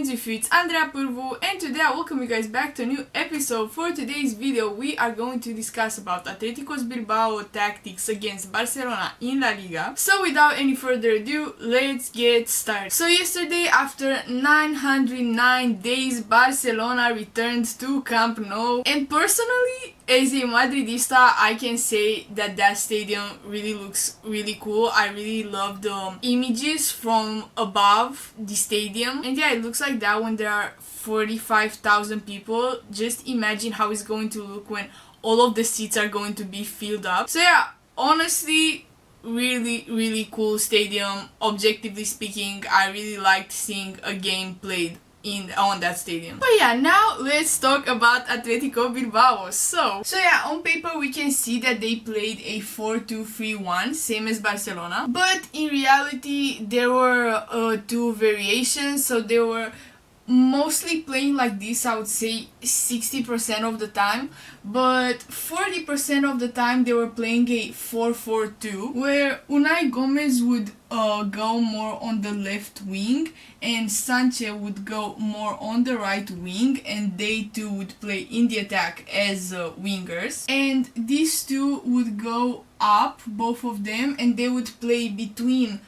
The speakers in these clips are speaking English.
Substitutions with you, it's Andrea Purvu, and today I welcome you guys back to a new episode. For today's video, we are going to discuss about Atletico's Bilbao tactics against Barcelona in La Liga. So without any further ado, let's get started. So yesterday, after 909 days, Barcelona returned to Camp Nou, and personally, as a Madridista, I can say that that stadium really looks really cool. I really love the images from above the stadium. And yeah, it looks like that when there are 45,000 people. Just imagine how it's going to look when all of the seats are going to be filled up. So yeah, honestly, really cool stadium. Objectively speaking, I really liked seeing a game played on that stadium. But yeah, now let's talk about Atletico Bilbao. So yeah, on paper we can see that they played a 4-2-3-1, same as Barcelona. But in reality, there were two variations. So they were mostly playing like this, I would say 60% of the time, but 40% of the time they were playing a 4-4-2, where Unai Gomez would go more on the left wing and Sancet would go more on the right wing, and they two would play in the attack as wingers, and these two would go up, both of them, and they would play between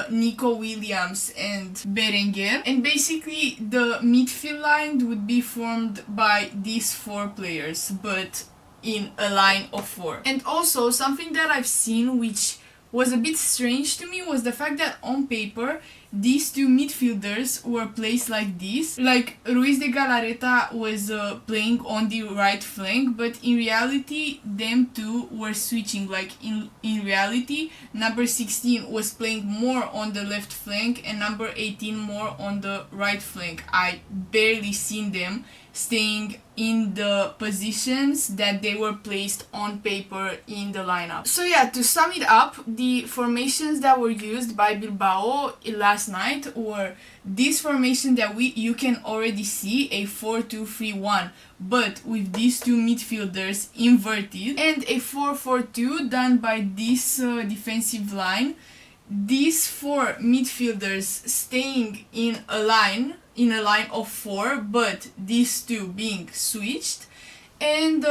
Nico Williams and Berenguer, and basically the midfield line would be formed by these four players, but in a line of four. And also something that I've seen which was a bit strange to me was the fact that on paper these two midfielders were placed like this. Like Ruiz de Galarreta was playing on the right flank, but in reality them two were switching. Like in reality, number 16 was playing more on the left flank and number 18 more on the right flank. I barely seen them staying in the positions that they were placed on paper in the lineup. So yeah, to sum it up, the formations that were used by Bilbao last night were this formation that you can already see, a 4-2-3-1, but with these two midfielders inverted, and a 4-4-2 done by this defensive line. These four midfielders staying in a line of four, but these two being switched, and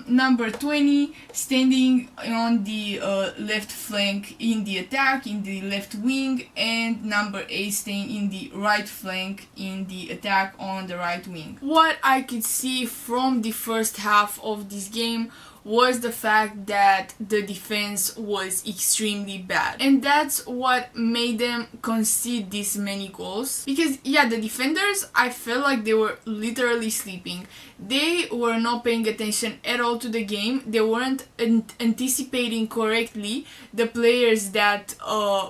number 20 standing on the left flank in the attack, in the left wing, and number 8 staying in the right flank in the attack on the right wing. What I could see from the first half of this game was the fact that the defense was extremely bad, and that's what made them concede this many goals. Because yeah, the defenders, I felt like they were literally sleeping. They were not paying attention at all to the game. They weren't anticipating correctly the players that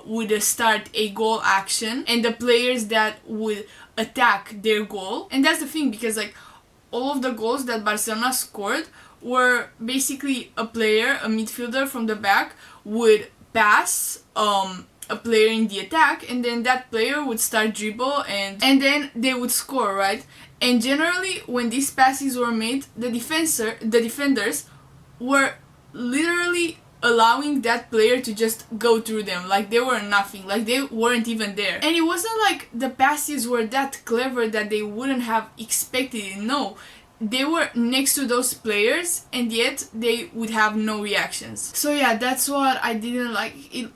would start a goal action and the players that would attack their goal. And that's the thing, because like all of the goals that Barcelona scored were basically a midfielder from the back would pass a player in the attack, and then that player would start dribble and then they would score, right? And generally when these passes were made, the defenders were literally allowing that player to just go through them like they were nothing, like they weren't even there. And it wasn't like the passes were that clever that they wouldn't have expected it. No, they were next to those players and yet they would have no reactions. So yeah, that's what I didn't like.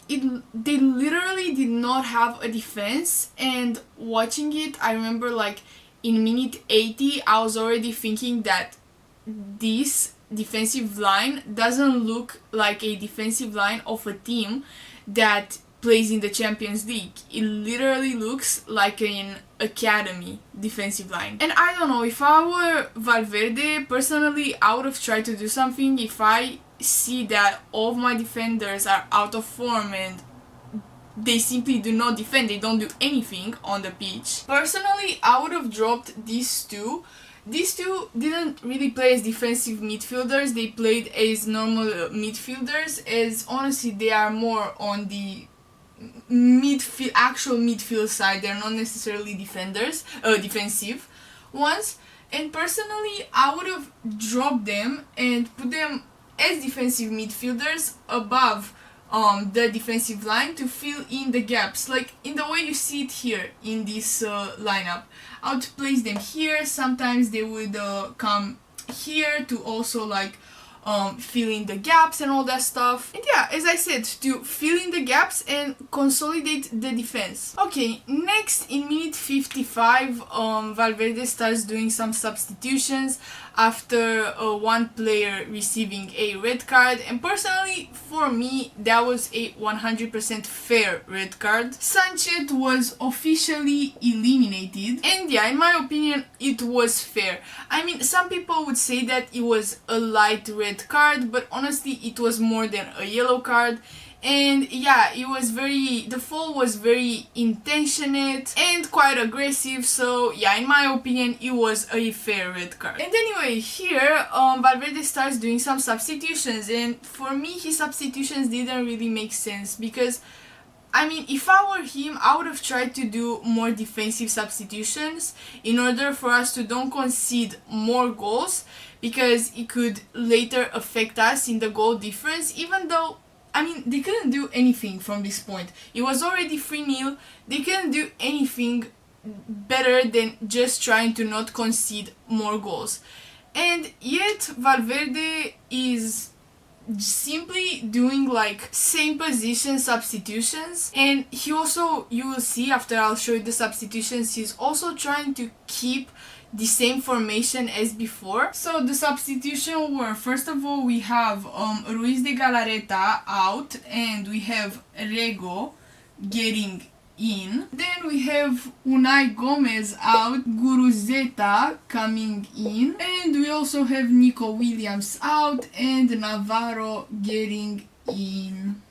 They literally did not have a defense, and watching it, I remember like in minute 80 I was already thinking that this defensive line doesn't look like a defensive line of a team that plays in the Champions League. It literally looks like an academy defensive line. And I don't know, if I were Valverde, personally I would have tried to do something. If I see that all of my defenders are out of form and they simply do not defend, they don't do anything on the pitch, personally I would have dropped these two. These two didn't really play as defensive midfielders, they played as normal midfielders, as honestly they are more on the actual midfield side. They're not necessarily defensive ones. And personally I would have dropped them and put them as defensive midfielders above the defensive line to fill in the gaps, like in the way you see it here in this lineup. I would place them here. Sometimes they would come here to also like fill in the gaps and all that stuff. And yeah, as I said, to fill in the gaps and consolidate the defense. Okay, next in minute 55, Valverde starts doing some substitutions after one player receiving a red card, and personally for me that was a 100% fair red card. Sancet was officially eliminated, and yeah, in my opinion it was fair. I mean, some people would say that it was a light red card, but honestly it was more than a yellow card. And yeah, the fall was very intentionate and quite aggressive, so yeah, in my opinion it was a fair red card. And anyway, here Valverde starts doing some substitutions, and for me his substitutions didn't really make sense, because I mean, if I were him, I would have tried to do more defensive substitutions in order for us to don't concede more goals, because it could later affect us in the goal difference, even though I mean, they couldn't do anything from this point. It was already 3-0. They couldn't do anything better than just trying to not concede more goals. And yet, Valverde is simply doing like same position substitutions, and he also, you will see after I'll show you the substitutions, he's also trying to keep the same formation as before. So the substitution were, first of all, we have Ruiz de Galarreta out, and we have Rego getting in. Then we have Unai Gomez out, Guruzeta coming in, and we also have Nico Williams out and Navarro getting in.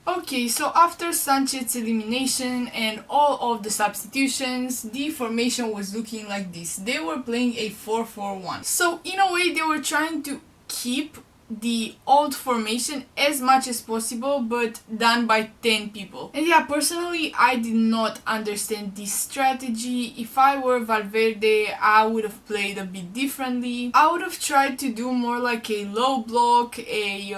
Okay, so after Sancet's elimination and all of the substitutions, the formation was looking like this. They were playing a 4-4-1. So in a way they were trying to keep the old formation as much as possible, but done by 10 people. And yeah, personally I did not understand this strategy. If I were Valverde, I would have played a bit differently. I would have tried to do more like a low block, a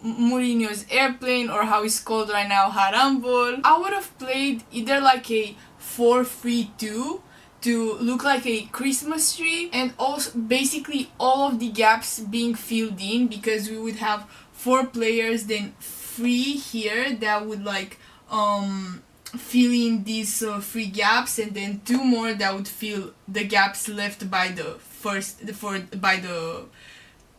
Mourinho's airplane, or how it's called right now, Harambol. I would have played either like a 4-3-2 to look like a Christmas tree, and also basically all of the gaps being filled in, because we would have 4 players, then 3 here that would like fill in these 3 gaps, and then 2 more that would fill the gaps left by the by the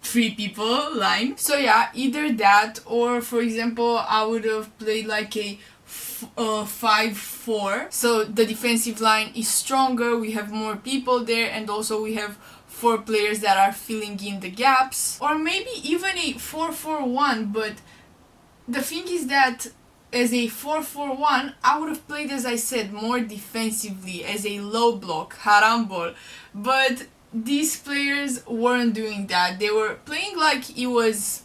3 people line. So yeah, either that, or for example I would have played like a 5-4, so the defensive line is stronger, we have more people there, and also we have 4 players that are filling in the gaps. Or maybe even a 4-4-1, but the thing is that as a 4-4-1 I would have played, as I said, more defensively as a low block, Harambol, but these players weren't doing that. They were playing like it was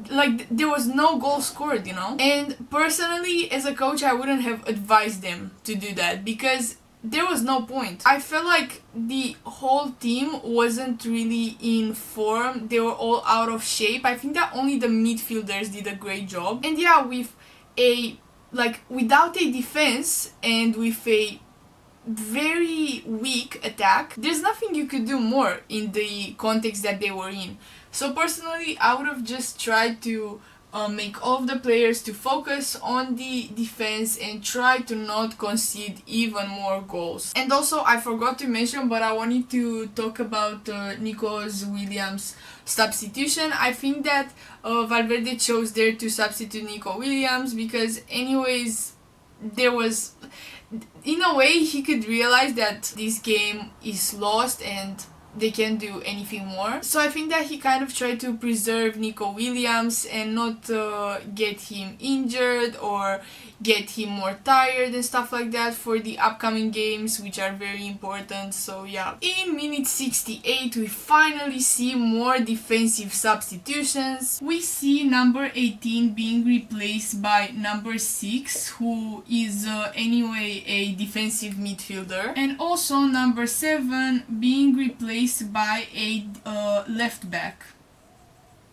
like there was no goal scored, you know? And personally, as a coach, I wouldn't have advised them to do that, because there was no point. I felt like the whole team wasn't really in form. They were all out of shape. I think that only the midfielders did a great job. And yeah, with without a defense and with a very weak attack, there's nothing you could do more in the context that they were in. So personally, I would have just tried to make all of the players to focus on the defense and try to not concede even more goals. And also, I forgot to mention, but I wanted to talk about Nico Williams' substitution. I think that Valverde chose there to substitute Nico Williams because anyways, there was, in a way, he could realize that this game is lost and they can't do anything more. So I think that he kind of tried to preserve Nico Williams and not get him injured or get him more tired and stuff like that for the upcoming games, which are very important. So yeah, in minute 68 we finally see more defensive substitutions. We see number 18 being replaced by number 6, who is anyway a defensive midfielder, and also number 7 being replaced by a left back.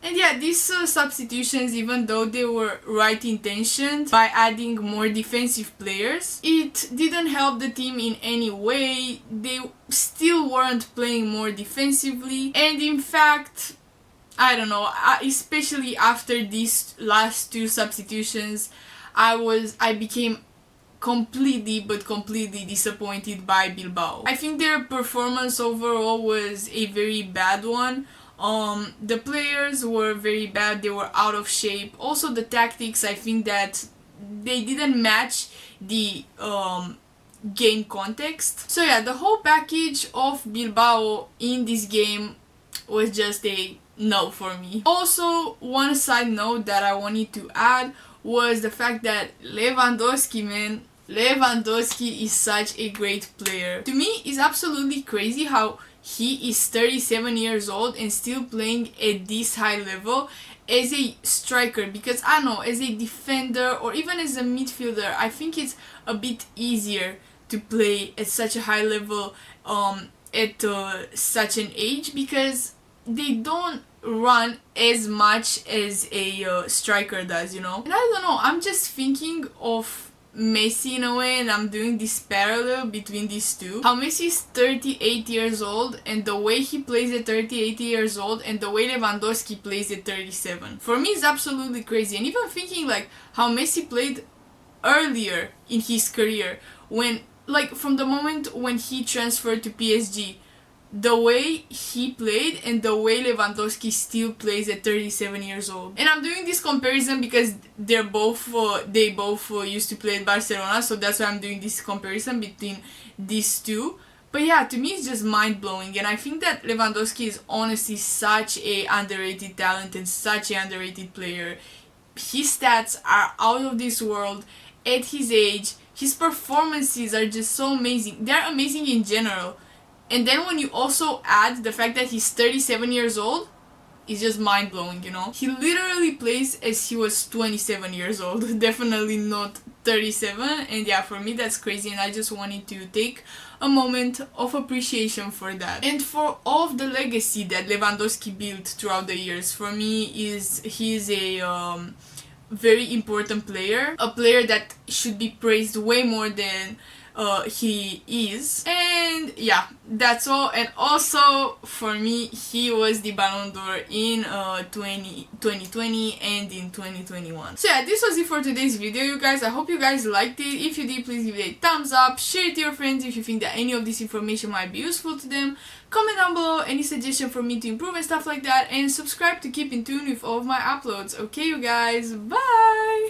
And yeah, these substitutions, even though they were right intentioned by adding more defensive players, it didn't help the team in any way. They still weren't playing more defensively, and in fact, I don't know, especially after these last two substitutions, I became completely disappointed by Bilbao. I think their performance overall was a very bad one. The players were very bad, they were out of shape. Also the tactics, I think that they didn't match the game context. So yeah, the whole package of Bilbao in this game was just a no for me. Also, one side note that I wanted to add was the fact that Lewandowski, man, Lewandowski is such a great player. To me, it's absolutely crazy how he is 37 years old and still playing at this high level as a striker, because I don't know, as a defender or even as a midfielder, I think it's a bit easier to play at such a high level at such an age, because they don't run as much as a striker does, you know. And I don't know, I'm just thinking of Messi in a way, and I'm doing this parallel between these two. How Messi is 38 years old, and the way he plays at 38 years old, and the way Lewandowski plays at 37. For me, it's absolutely crazy. And even thinking like how Messi played earlier in his career, when like from the moment when he transferred to PSG, the way he played and the way Lewandowski still plays at 37 years old. And I'm doing this comparison because they both used to play at Barcelona, so that's why I'm doing this comparison between these two. But yeah, to me it's just mind-blowing, and I think that Lewandowski is honestly such a underrated talent and such an underrated player. His stats are out of this world at his age. His performances are just so amazing. They're amazing in general. And then when you also add the fact that he's 37 years old, it's just mind-blowing, you know? He literally plays as he was 27 years old, definitely not 37, and yeah, for me that's crazy, and I just wanted to take a moment of appreciation for that. And for all of the legacy that Lewandowski built throughout the years, for me he's a very important player, a player that should be praised way more than he is. And yeah, that's all. And also for me, he was the Ballon d'Or in 2020 and in 2021. So yeah, this was it for today's video, you guys. I hope you guys liked it. If you did, please give it a thumbs up, share it to your friends if you think that any of this information might be useful to them, comment down below any suggestion for me to improve and stuff like that, and subscribe to keep in tune with all of my uploads. Okay, you guys, bye!